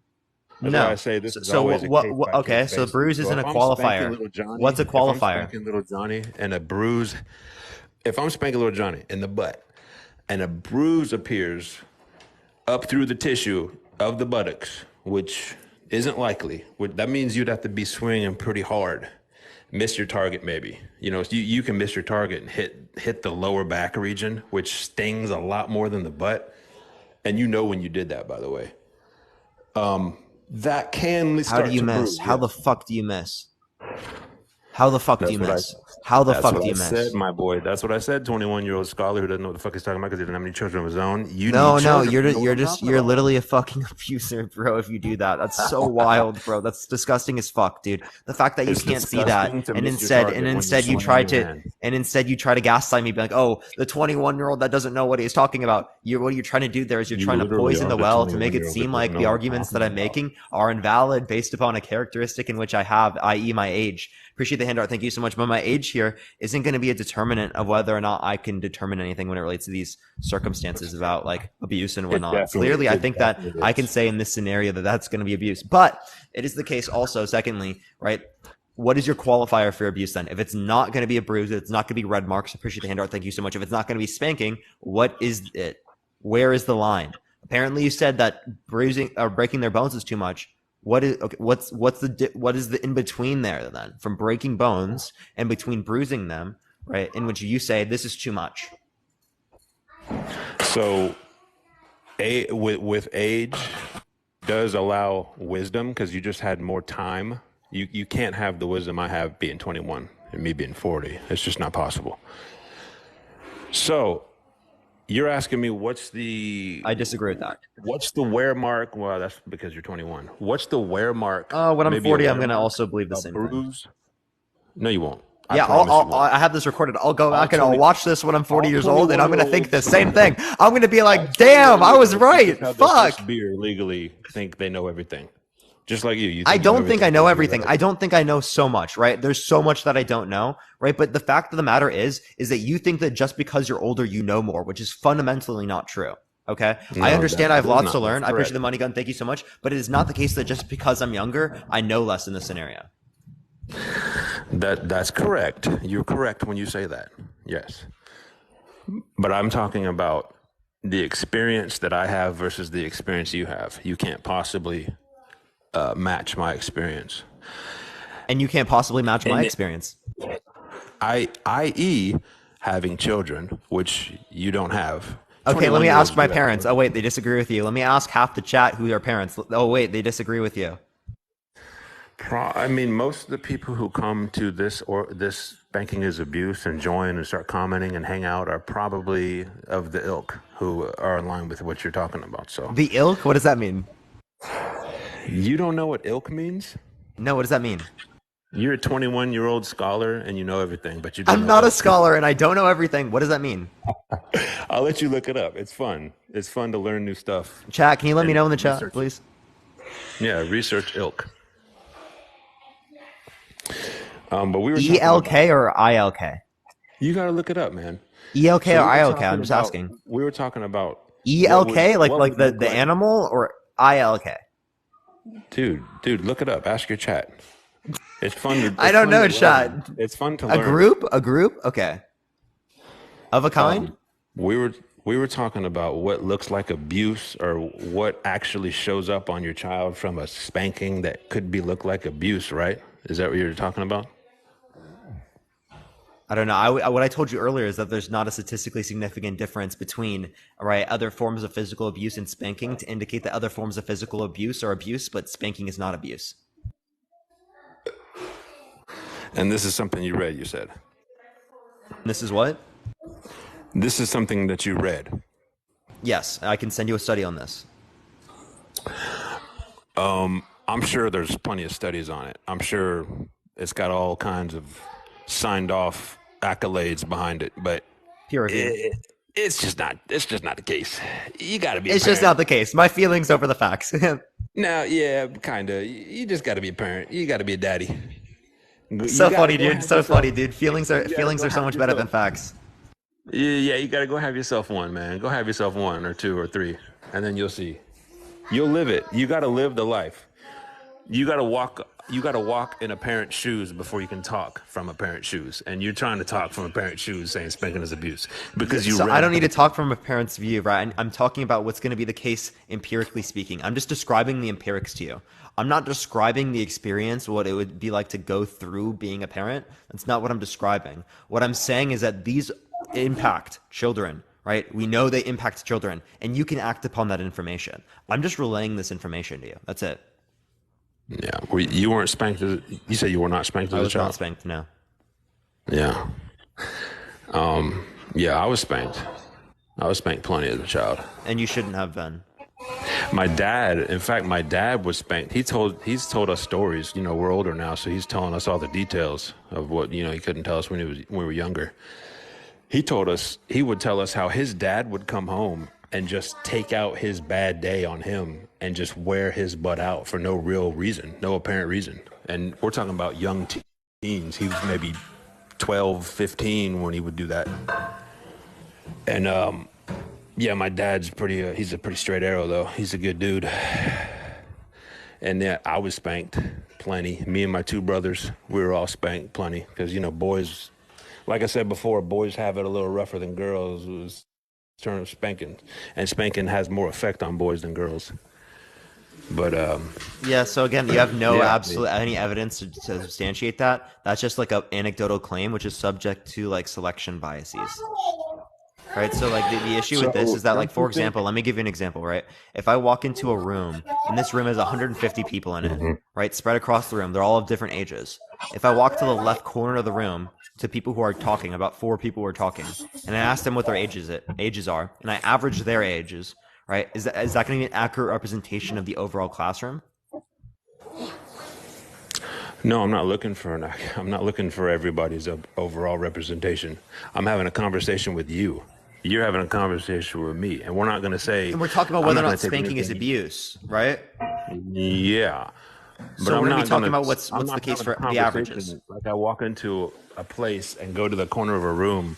No. That's why I say this is So always a case-by-case okay, so basis. bruise isn't a if I'm spanking qualifier. little Johnny- What's a If I'm qualifier? spanking little Johnny and a bruise, if I'm spanking little Johnny in the butt and a bruise appears up through the tissue of the buttocks, which isn't likely, that means you'd have to be swinging pretty hard. Miss your target, maybe. You can miss your target and hit the lower back region, which stings a lot more than the butt. And you know when you did that, by the way. That can start How do you to miss? bruise, How yeah. the fuck do you miss? How the fuck do you That's what I- miss? How the That's fuck what do you I miss? said, my boy. That's what I said. 21-year-old scholar who doesn't know what the fuck he's talking about because he didn't have any children of his own. No, children you're to know what I'm just talking you're about. literally a fucking abuser, bro. If you do that, that's so wild, bro. That's disgusting as fuck, dude. The fact that you It's can't see that, disgusting to and miss your target instead when you you're try swinging your to, hand. and instead you try to gaslight me, be like, oh, the 21-year-old that doesn't know what he's talking about. what you're trying to do there is you're You trying to literally poison are the the well to make it 21-year-old that seem like doesn't know the what I'm arguments that talking I'm about. making are invalid based upon a characteristic in which I have, i.e. my age. Appreciate the handout. Thank you so much. But my age here isn't going to be a determinant of whether or not I can determine anything when it relates to these circumstances about like abuse and whatnot. Clearly, I think that I can say in this scenario that that's going to be abuse. But it is the case also, secondly, right? What is your qualifier for abuse then? If it's not going to be a bruise, if it's not going to be red marks, appreciate the handout. Thank you so much. If it's not going to be spanking, what is it? Where is the line? Apparently, you said that bruising or breaking their bones is too much. What is okay? What is the in between there then from breaking bones and between bruising them, right? In which you say this is too much. So, with age does allow wisdom because you just had more time. You can't have the wisdom I have being 21 and me being 40. It's just not possible. So, you're asking me I disagree with that. what's the wear mark? Well, that's because you're 21. What's the wear mark? When I'm Maybe 40, a I'm wear going to mark, also believe the a same thing. bruise? No, you won't. Yeah, I have this recorded. I'll go back and I'll watch this when I'm 40 years old, and I'm going to think the same thing. I'm going to be like, damn, I was right. Fuck. Beer legally think they know everything. Just like you. I don't think I know everything. I don't think I know so much, right? There's so much that I don't know, right? But the fact of the matter is that you think that just because you're older, you know more, which is fundamentally not true. Okay. No, I understand I have lots to learn. correct. I appreciate the money gun. Thank you so much. But it is not the case that just because I'm younger, I know less in this scenario. That's correct. You're correct when you say that. Yes. But I'm talking about the experience that I have versus the experience you have. You can't possibly match my experience. And you can't possibly match my experience. I.e. having children, which you don't have. Okay, let me ask my 21-year-olds do have parents. children. Oh, wait, they disagree with you. Let me ask half the chat who are parents. Oh, wait, they disagree with you. I mean, most of the people who come to this banking is abuse and join and start commenting and hang out are probably of the ilk who are in line with what you're talking about. So The ilk? What does that mean? you don't know what ilk means? No, what does that mean? You're a 21-year-old scholar and you know everything, but you don't I'm know not a ilk. scholar and I don't know everything. What does that mean? I'll let you look it up. It's fun. It's fun to learn new stuff. Chat, can you let me And know in the chat, research it. please? Yeah, research ilk. But we were talking ELK about, or ILK? you got to look it up, man. ELK So or we were ILK? talking I'm just about- asking. We were talking about ELK, what like would the look like- animal, or ILK? Dude, look it up. Ask your chat. It's fun. I don't know, chat. It's fun to A learn. group? Okay. Of a kind? We were talking about what looks like abuse or what actually shows up on your child from a spanking that could look like abuse, right? Is that what you were talking about? I don't know. What I told you earlier is that there's not a statistically significant difference between other forms of physical abuse and spanking to indicate that other forms of physical abuse are abuse, but spanking is not abuse. And this is something you read, you said. This is what? This is something that you read. Yes, I can send you a study on this. I'm sure there's plenty of studies on it. I'm sure it's got all kinds of signed off accolades behind it, but Peer review. it's just not the case. You got to be a It's just parent. not the case. My feelings over the facts. Now, yeah, kind of. You just got to be a parent. You got to be a daddy. So funny, dude. So funny, dude. Feelings are so much better than facts. Yeah, you got to go have yourself one, man. Go have yourself one or two or three, and then you'll see. You'll live it. You got to live the life. You got to walk in a parent's shoes before you can talk from a parent's shoes. And you're trying to talk from a parent's shoes saying spanking is abuse because you So read I don't need to talk from a parent's view, right? I'm talking about what's going to be the case empirically speaking. I'm just describing the empirics to you. I'm not describing the experience, what it would be like to go through being a parent. That's not what I'm describing. What I'm saying is that these impact children, right? We know they impact children, and you can act upon that information. I'm just relaying this information to you. That's it. Yeah, you weren't spanked. You said you were not spanked as I a was child. not spanked, no. Yeah. Yeah, I was spanked. I was spanked plenty as a child. And you shouldn't have been. My dad was spanked. He's told us stories. You know, we're older now, so he's telling us all the details of what, he couldn't tell us when we were younger. He would tell us how his dad would come home and just take out his bad day on him and just wear his butt out for no real reason, no apparent reason. And we're talking about young teens. He was maybe 12, 15 when he would do that. And yeah, my dad's pretty, he's a pretty straight arrow though. He's a good dude. And yeah, I was spanked plenty. Me and my two brothers, we were all spanked plenty. Because, you know, boys, like I said before, boys have it a little rougher than girls. It was terms of spanking. And spanking has more effect on boys than girls. But Yeah, so again, you have no yeah, absolute any evidence to substantiate that. That's just like an anecdotal claim, which is subject to like selection biases. Right, so like the issue with this so is that, like, don't for you think? example, let me give you an example, right? If I walk into a room and this room has 150 people in it, right, spread across the room, they're all of different ages. If I walk to the left corner of the room to people who are talking, about four people who are talking, and I ask them what their ages are, and I average their ages, right? Is that going to be an accurate representation of the overall classroom? No, I'm not looking for I'm not looking for everybody's overall representation. I'm having a conversation with you. You're having a conversation with me, and we're not going to say. And we're talking about I'm whether or not going not to take spanking is anything. abuse, right? Yeah, but So I'm we're going to not be talking going about to. what's I'm the not case having a for the averages. conversation like I walk into a place and go to the corner of a room,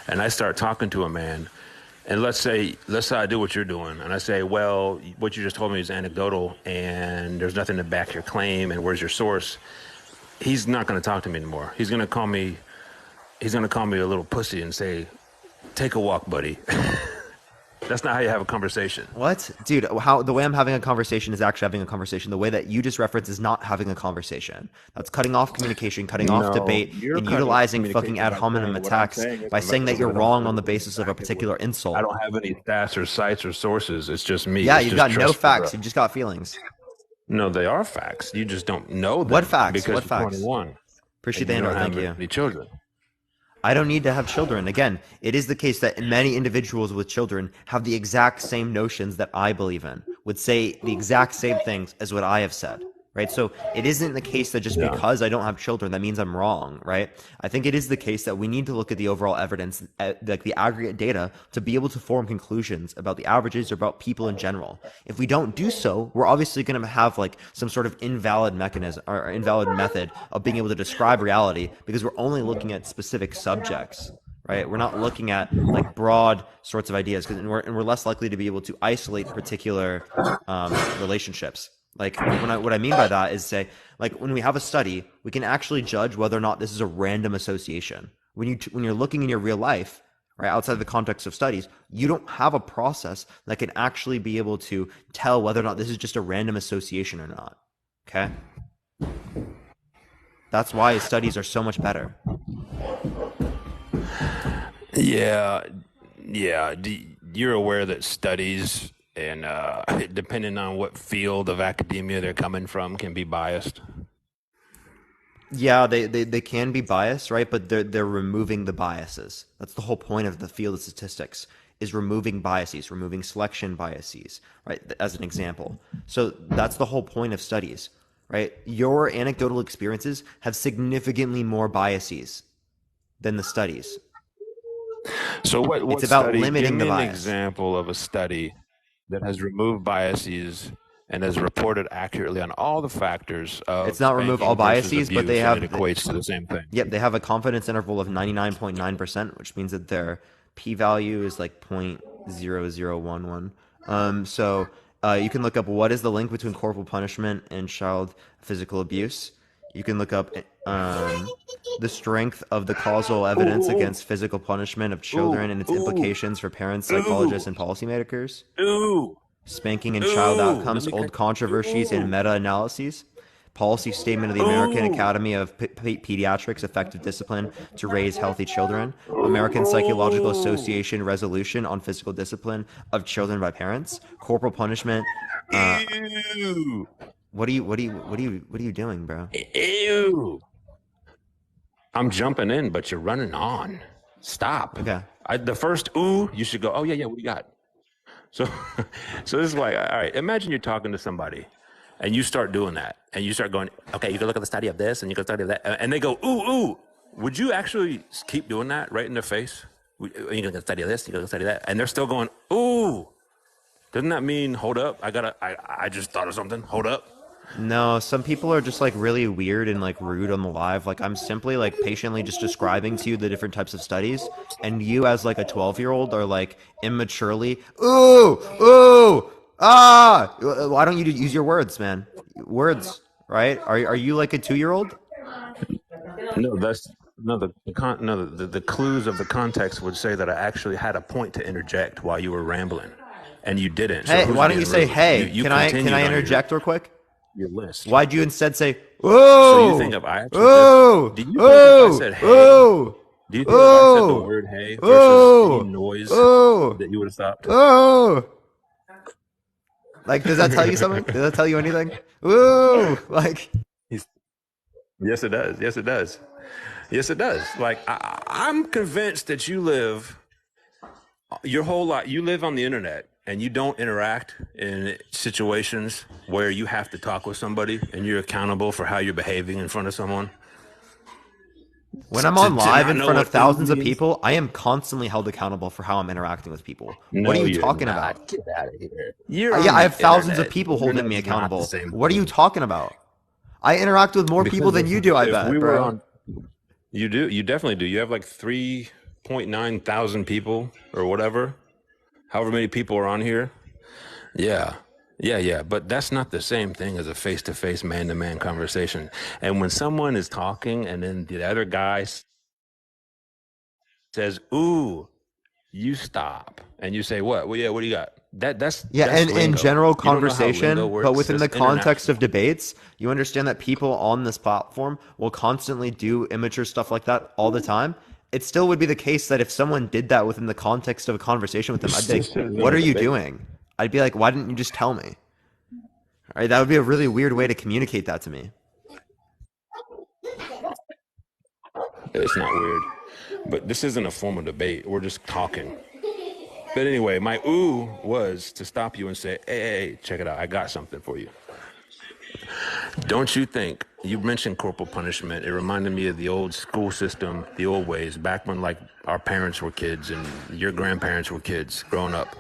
and I start talking to a man, and let's say I do what you're doing, and I say, well, what you just told me is anecdotal, and there's nothing to back your claim, and where's your source? He's not going to talk to me anymore. He's going to call me. He's going to call me a little pussy and say, "Take a walk, buddy." That's not how you have a conversation. What? Dude, how the way I'm having a conversation is actually having a conversation. The way that you just referenced is not having a conversation. That's cutting off communication, cutting off No, debate, you're and cutting off utilizing fucking communication ad by hominem saying what I'm attacks saying is by I'm not saying that saying you're what I'm wrong on saying the is basis of a exactly what particular I insult. don't have any stats or sites or sources. It's just me. Yeah, It's you've just got no trust. facts. You've just got feelings. No, they are facts. You just don't know What them facts? because What you're facts? 21 Appreciate and the you don't invite. Thank have you. any children. I don't need to have children. Again, it is the case that many individuals with children have the exact same notions that I believe in, would say the exact same things as what I have said, right? So it isn't the case that just Yeah. because I don't have children, that means I'm wrong, right? I think it is the case that we need to look at the overall evidence, like the aggregate data, to be able to form conclusions about the averages or about people in general. If we don't do so, we're obviously going to have like some sort of invalid mechanism or invalid method of being able to describe reality because we're only looking at specific subjects, right? We're not looking at like broad sorts of ideas, and we're less likely to be able to isolate particular relationships. Like what I mean by that is, say, like when we have a study, we can actually judge whether or not this is a random association. When you're looking in your real life, right, outside the context of studies, you don't have a process that can actually be able to tell whether or not this is just a random association or not. Okay, that's why studies are so much better. Yeah. Yeah. You're aware that studies and depending on what field of academia they're coming from can be biased. Yeah, they can be biased, right? But they're removing the biases. That's the whole point of the field of statistics, is removing biases, removing selection biases, right? As an example. So that's the whole point of studies, right? Your anecdotal experiences have significantly more biases than the studies. So It's what about study? Give limiting the me an bias. example of a study that has removed biases and has reported accurately on all the factors of It's not remove all spanking versus biases, but they abuse, and it have equates to the same thing. yep, they have a confidence interval of 99.9%, which means that their p-value is like 0.0011. You can look up what is the link between corporal punishment and child physical abuse. You can look up the strength of the causal evidence Ooh, against physical punishment of ooh, children and its ooh, implications for parents, psychologists, ooh, and policymakers. ooh, Spanking and child ooh. outcomes, old controversies, and Ooh, meta-analyses. Policy statement of the American ooh, Academy of Pediatrics, effective discipline to raise healthy children. American Psychological ooh. Association resolution on physical discipline of children by parents. Corporal punishment. Uh, Ew. what are you doing, bro? Ew. I'm jumping in, but you're running on. Stop. Okay. The first ooh, you should go, oh, yeah, yeah, what do you got? So, so this is why, all right, imagine you're talking to somebody and you start doing that and you start going, okay, you can look at the study of this and you can study of that. And they go, ooh, ooh. Would you actually keep doing that right in their face? You can study this, you can study that. And they're still going, ooh. Doesn't that mean hold up? I just thought of something. Hold up. No, some people are just like really weird and like rude on the live. Like I'm simply like patiently just describing to you the different types of studies, and you as like a 12-year-old are like immaturely, ooh, ooh, ah. Why don't you use your words, man? Words, right? Are you like a 2-year-old? No, that's no the clues of the context would say that I actually had a point to interject while you were rambling, and you didn't. So Hey, who's why don't you being say, rude? You hey? you Can I continued on interject real quick? your list. Why'd you instead say, So you think ooh, if I actually just ooh, do you think if I ooh, said hey, ooh, do you think if I said the ooh, word hey versus any ooh, noise ooh, that you would have stopped? ooh? Like, does that tell you something? Does that tell you anything? Ooh, like, He's, yes, it does. Yes, it does. Yes, it does. Like I'm convinced that you live your whole life. You live on the internet and you don't interact in situations where you have to talk with somebody and you're accountable for how you're behaving in front of someone. when I'm on To live not in know front of what ooh thousands of means? people, I am constantly held accountable for how I'm interacting with people. What are No, you you're talking about? not. Get out of here. You're Yeah, on I the have thousands of internet. people The holding me internet's not the accountable. same What are you thing. talking about? I interact with more people Because than you do, I if we bet, were bro. on, you do, you definitely do. You have like 3.9 thousand people or whatever, however many people are on here. Yeah. Yeah, yeah, but that's not the same thing as a face-to-face, man-to-man conversation. And when someone is talking and then the other guy says, "Ooh, you stop," and you say, "What? Well, yeah, what do you got?" Yeah, That's and in lingo. general You don't know how lingo conversation, but works. within That's the context of international. debates, you understand that people on this platform will constantly do immature stuff like that all the time. It still would be the case that if someone did that within the context of a conversation with them, I'd be like, This isn't "What a are you debate. doing?" I'd be like, "Why didn't you just tell me?" All right, that would be a really weird way to communicate that to me. It's not weird, but this isn't a formal debate. We're just talking. But anyway, my ooh was to stop you and say, hey, check it out. I got something for you. Don't you think you mentioned corporal punishment? It reminded me of the old school system, the old ways, back when like our parents were kids and your grandparents were kids growing up.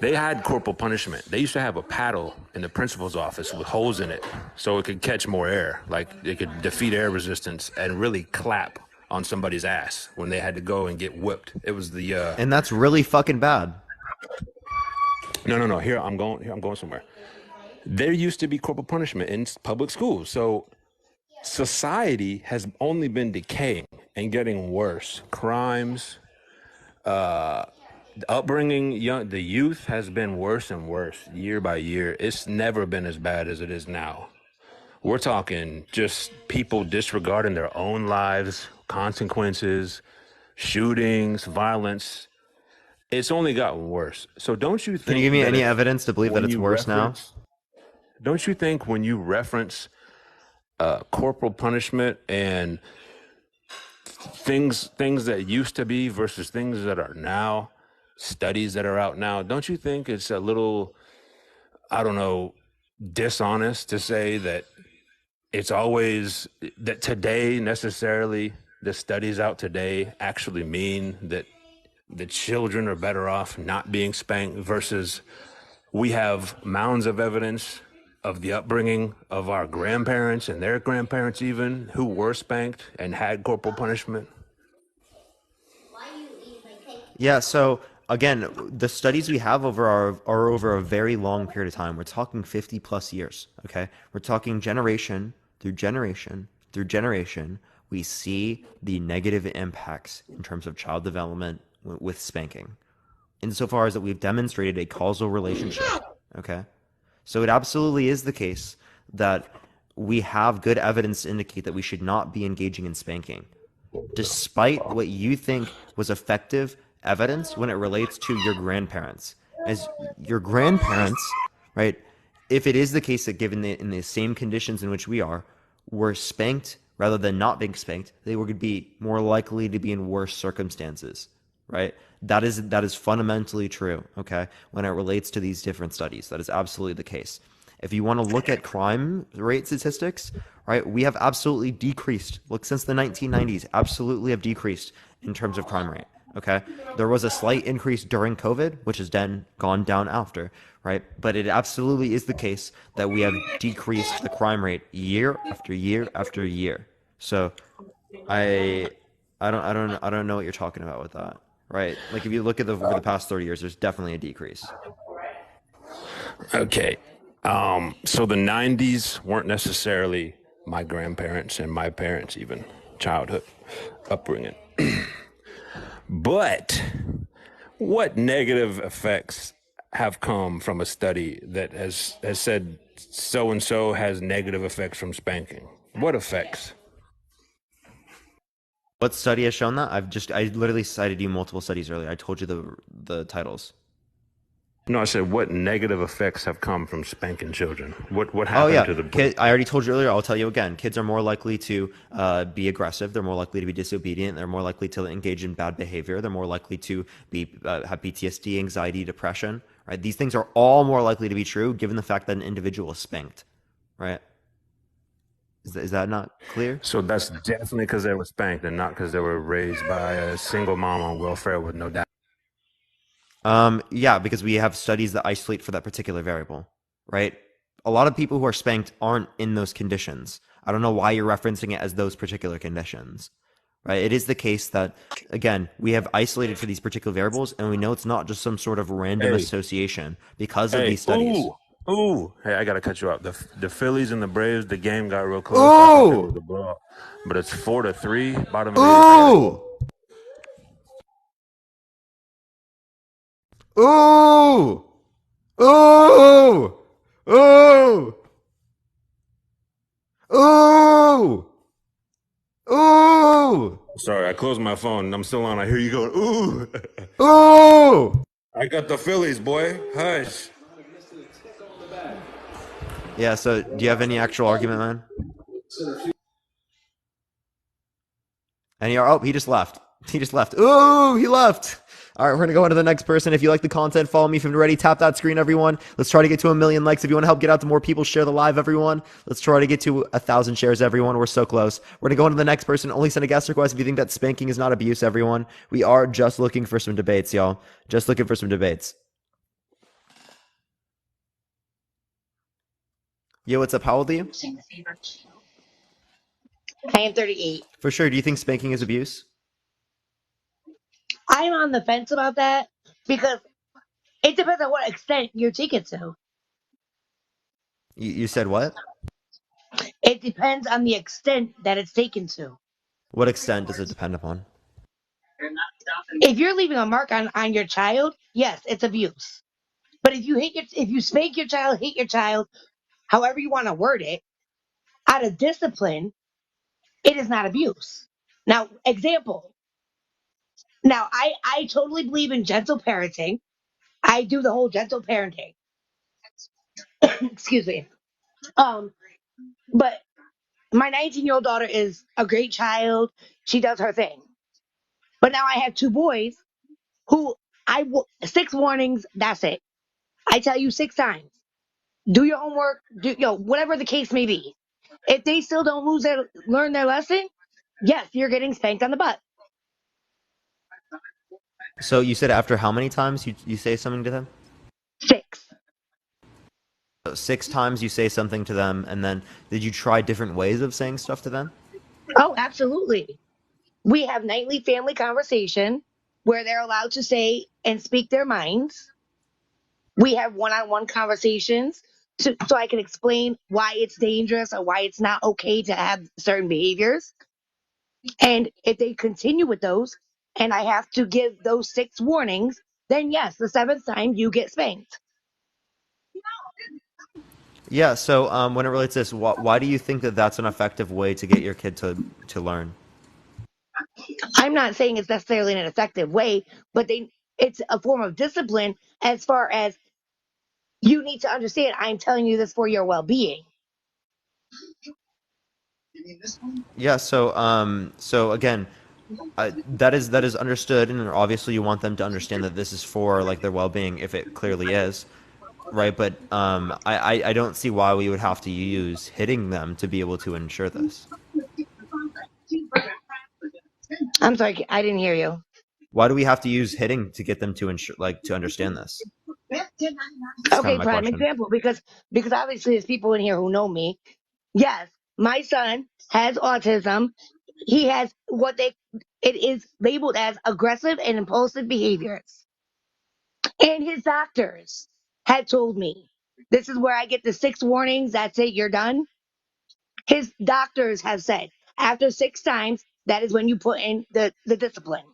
They had corporal punishment. They used to have a paddle in the principal's office with holes in it so it could catch more air, like it could defeat air resistance and really clap on somebody's ass when they had to go and get whipped. It was the And that's really fucking bad. no. Here I'm going somewhere. There used to be corporal punishment in public schools. So society has only been decaying and getting worse. Crimes, upbringing, the youth has been worse and worse year by year. It's never been as bad as it is now. We're talking just people disregarding their own lives, consequences, shootings, violence. It's only gotten worse. So don't you Can you give think me that any if evidence to believe that when it's you worse now? reference, don't you think when you reference corporal punishment and things that used to be versus things that are now, studies that are out now, don't you think it's a little, I don't know, dishonest to say that it's always that today necessarily the studies out today actually mean that the children are better off not being spanked versus we have mounds of evidence of the upbringing of our grandparents and their grandparents even who were spanked and had corporal punishment. Yeah, so again, the studies we have are over a very long period of time. We're talking 50 plus years, okay? We're talking generation through generation through generation. We see the negative impacts in terms of child development with spanking, insofar as that we've demonstrated a causal relationship, okay? So it absolutely is the case that we have good evidence to indicate that we should not be engaging in spanking despite what you think was effective evidence when it relates to your grandparents. As your grandparents, right? If it is the case that given in the same conditions in which we are, were spanked rather than not being spanked, they would be more likely to be in worse circumstances, right? That is fundamentally true, okay? When it relates to these different studies, that is absolutely the case. If you want to look at crime rate statistics, right, we have absolutely decreased. Look, since the 1990s, absolutely have decreased in terms of crime rate. Okay, there was a slight increase during COVID, which has then gone down after, right? But it absolutely is the case that we have decreased the crime rate year after year after year. So I I don't know what you're talking about with that, right? Like if you look at over the past 30 years, there's definitely a decrease. Okay. So the 90s weren't necessarily my grandparents and my parents' even childhood upbringing. But what negative effects have come from a study that has said so and so has negative effects from spanking? What effects? What study has shown that? I literally cited you multiple studies earlier. I told you the titles. No, I said what negative effects have come from spanking children? What Oh happened yeah, to the brain? I already told you earlier. I'll tell you again. Kids are more likely to be aggressive. They're more likely to be disobedient. They're more likely to engage in bad behavior. They're more likely to be have PTSD, anxiety, depression. Right? These things are all more likely to be true given the fact that an individual is spanked. Right? Is that not clear? So that's definitely because they were spanked and not because they were raised by a single mom on welfare with no dad. Yeah, because we have studies that isolate for that particular variable, right? A lot of people who are spanked aren't in those conditions. I don't know why you're referencing it as those particular conditions, right? It is the case that, again, we have isolated for these particular variables, and we know it's not just some sort of random Hey, association because of hey, these studies. ooh. Hey, I gotta cut you off. The Phillies and the Braves, the game got real close. I thought there was Ooh! a blowout, but it's 4-3, bottom of the eighth. I gotta Ooh! Ooh! Ooh! Ooh! Ooh! Ooh! Sorry, I closed my phone. I'm still on. I hear you going, ooh. Ooh! I got the Phillies, boy. Hush. Yeah, so do you have any actual argument, man? Oh, he just left. He just left. Ooh, he left. All right, we're going to go on to the next person. If you like the content, follow me if you're ready. Tap that screen, everyone. Let's try to get to 1 million likes. If you want to help get out to more people, share the live, everyone. Let's try to get to 1,000 shares, everyone. We're so close. We're going to go on to the next person. Only send a guest request if you think that spanking is not abuse, everyone. We are just looking for some debates, y'all. Just looking for some debates. Yo, what's up? How old are you? I am 38. For sure. Do you think spanking is abuse? I'm on the fence about that because it depends on what extent you take it to. You said what? It depends on the extent that it's taken to. What extent does it depend upon? If you're leaving a mark on your child, yes, it's abuse. But if you spank your child, hate your child, however you want to word it, out of discipline, it is not abuse. Now, example. Now, I totally believe in gentle parenting. I do the whole gentle parenting. Excuse me. Um, but my 19-year-old daughter is a great child. She does her thing. But now I have two boys who 6 warnings. That's it. I tell you 6 times. Do your homework. Whatever the case may be. If they still don't learn their lesson, yes, you're getting spanked on the butt. So you said after how many times you say something to them? 6. So 6 times you say something to them, and then did you try different ways of saying stuff to them? Oh, absolutely. We have nightly family conversation where they're allowed to say and speak their minds. We have one-on-one conversations so I can explain why it's dangerous or why it's not okay to have certain behaviors. And if they continue with those, and I have to give those 6 warnings, then yes, the seventh time you get spanked. Yeah. So when it relates to this, why do you think that that's an effective way to get your kid to learn? I'm not saying it's necessarily an effective way, but it's a form of discipline as far as you need to understand I'm telling you this for your well-being. Yeah. So again, that is understood, and obviously you want them to understand that this is for like their well-being, if it clearly is, right? But I don't see why we would have to use hitting them to be able to ensure this. I'm sorry, I didn't hear you. Why do we have to use hitting to get them to to understand this? That's kind Okay, of my prime question. example, because obviously there's people in here who know me. Yes, my son has autism. He has it is labeled as aggressive and impulsive behaviors. And his doctors had told me, this is where I get the 6 warnings, that's it, you're done. His doctors have said, after 6 times, that is when you put in the discipline.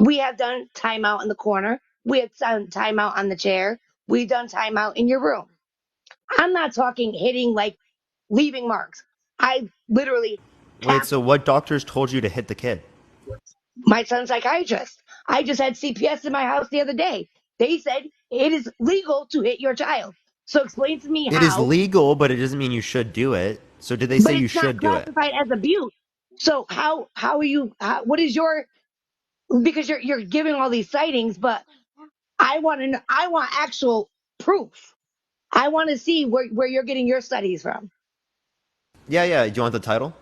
We have done timeout in the corner. We have done timeout on the chair. We've done timeout in your room. I'm not talking hitting like leaving marks. I literally Wait, tap so what doctors told you to hit the kid? my son's psychiatrist. I just had CPS in my house the other day. They said it is legal to hit your child. So explain to me It is how, legal, but it doesn't mean you should do it. So did they but say you it's not should do it? classified as abuse. So how are you? What is your? Because you're giving all these sightings, but I want to. I want actual proof. I want to see where you're getting your studies from. Yeah, yeah. Do you want the title?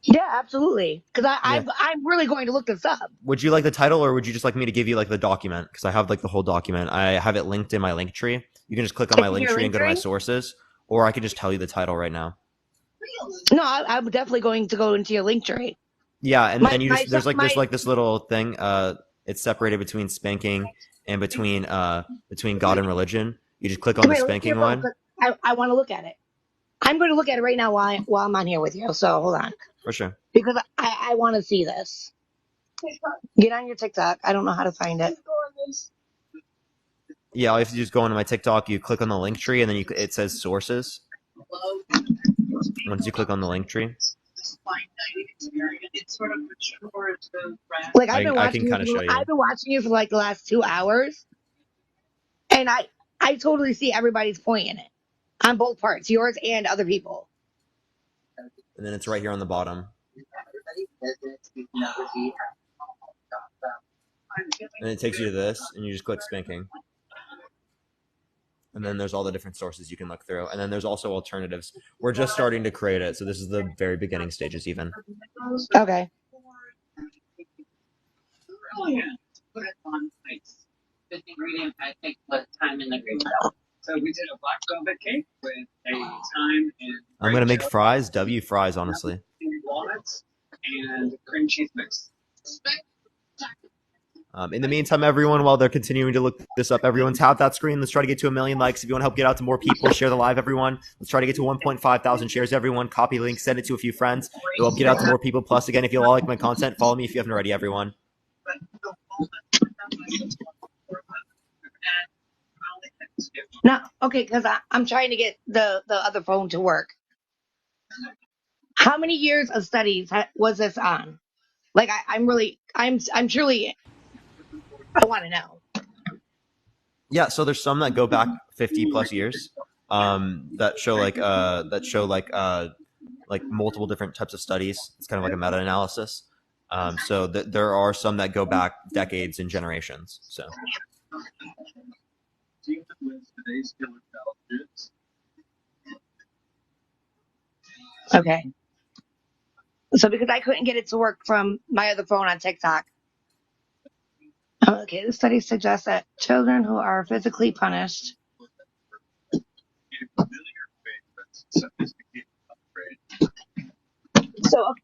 Yeah, absolutely. Because Yeah. I'm really going to look this up. Would you like the title, or would you just like me to give you like the document? Because I have like the whole document. I have it linked in my link tree. You can just click on my It's in link your tree and link go to my tree? sources, or I could just tell you the title right now. No, I'm definitely going to go into your link tree. Yeah, and then you My just son, there's my like this little thing. It's separated between spanking and between God and religion. You just click on come the here. Let me see your spanking phone. one 'Cause I want to look at it. I'm going to look at it right now while I'm on here with you. So hold on, for sure. because I want to see this. Get on your TikTok. I don't know how to find it. Yeah, all you have to do is go into my TikTok. You click on the link tree, and then it says sources. Once you click on the link tree, Like I can kind of show I've you. been watching you for like the last 2 hours, and I totally see everybody's point in it on both parts, yours and other people. And then it's right here on the bottom. And it takes you to this, and you just click spanking. And then there's all the different sources you can look through. And then there's also alternatives. We're just starting to create it, so this is the very beginning stages even. Okay. I'm gonna make fries, W fries, honestly. In the meantime, everyone, while they're continuing to look this up, everyone tap that screen. Let's try to get to 1 million likes. If you want to help get out to more people, share the live, everyone. Let's try to get to 1.5 thousand shares, everyone. Copy link, send it to a few friends. It will help get out to more people. Plus, again, if you all like my content, follow me if you haven't already, everyone. No, okay, because I'm trying to get the other phone to work. How many years of studies was this on? Like I'm truly, I want to know. Yeah, so there's some that go back 50 plus years, that show like multiple different types of studies. It's kind of like a meta-analysis. So there are some that go back decades and generations. So Okay. So because I couldn't get it to work from my other phone on TikTok. Okay, the study suggests that children who are physically punished. So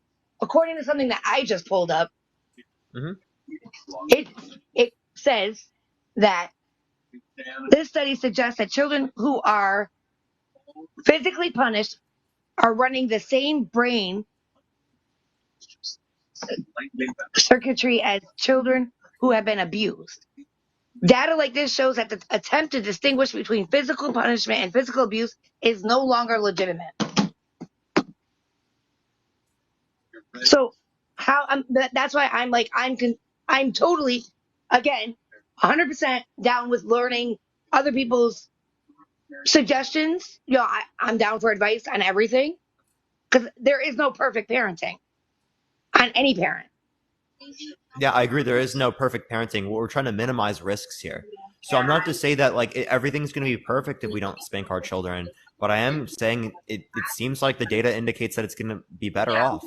according to something that I just pulled up, Mhm. it says that this study suggests that children who are physically punished are running the same brain circuitry as children who have been abused. Data like this shows that the attempt to distinguish between physical punishment and physical abuse is no longer legitimate. So how that's why I'm like I'm totally again 100% down with learning other people's suggestions. You know, I'm down for advice on everything because there is no perfect parenting on any parent. Yeah, I agree. There is no perfect parenting. We're trying to minimize risks here. So I'm not to say that like everything's going to be perfect if we don't spank our children, but I am saying it seems like the data indicates that it's going to be better off.